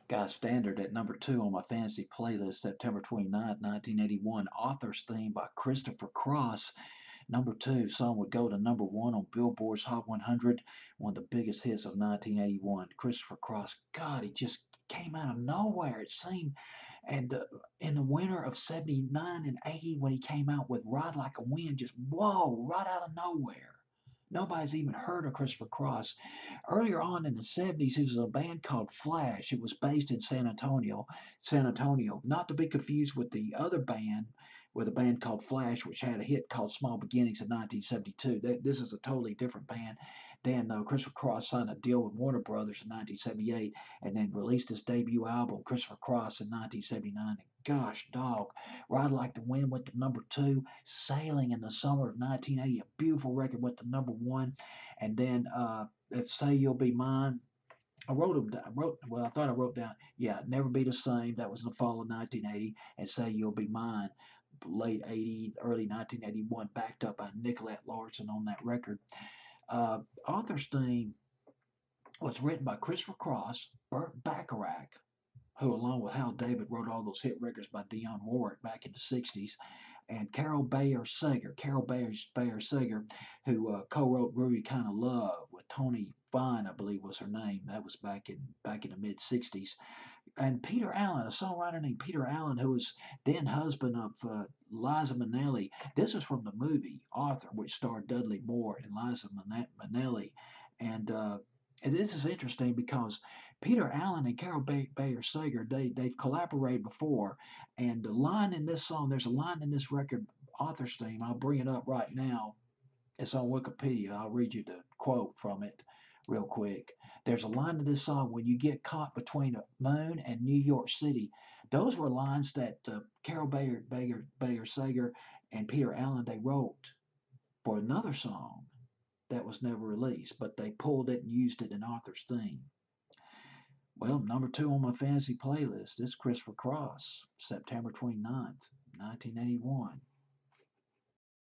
Got standard at number 2 on my fantasy playlist, September 29th, 1981. Author's Theme by Christopher Cross. Number 2 song would go to number 1 on Billboard's Hot 100, one of the biggest hits of 1981. Christopher Cross, God, he just came out of nowhere, it seemed. And in the winter of 79 and 80, when he came out with Ride Like a Wind, just whoa, right out of nowhere. Nobody's even heard of Christopher Cross. Earlier on in the 70s, he was in a band called Flash. It was based in San Antonio, not to be confused with the other band, with a band called Flash, which had a hit called Small Beginnings in 1972. This is a totally different band. Then Christopher Cross signed a deal with Warner Brothers in 1978 and then released his debut album, Christopher Cross, in 1979. And gosh, dog, Ride Like the Wind went to number 2, Sailing in the summer of 1980, a beautiful record, went to number 1. And then let's Say You'll Be Mine. I wrote them down. I thought I wrote down. Yeah, Never Be the Same. That was in the fall of 1980, and Say You'll Be Mine, late 80, early 1981, backed up by Nicolette Larson on that record. Author's Theme was written by Christopher Cross, Burt Bacharach, who, along with Hal David, wrote all those hit records by Dionne Warwick back in the 60s, and Carol Bayer Sager. Bayer Sager, who co-wrote Groovy Kind of Love with Tony Fine, I believe was her name. That was back in the mid 60s. And Peter Allen, a songwriter named Peter Allen, who was then husband of Liza Minnelli. This is from the movie Arthur, which starred Dudley Moore and Liza Minnelli. And this is interesting because Peter Allen and Carol Bayer Sager, they've collaborated before. And the line in this song, there's a line in this record, Author's Theme, I'll bring it up right now. It's on Wikipedia. I'll read you the quote from it real quick. There's a line in this song, when you get caught between a moon and New York City. Those were lines that Carol Bayer Sager and Peter Allen, they wrote for another song that was never released, but they pulled it and used it in Author's Theme. Well, number 2 on my fantasy playlist is Christopher Cross, September 29th, 1981.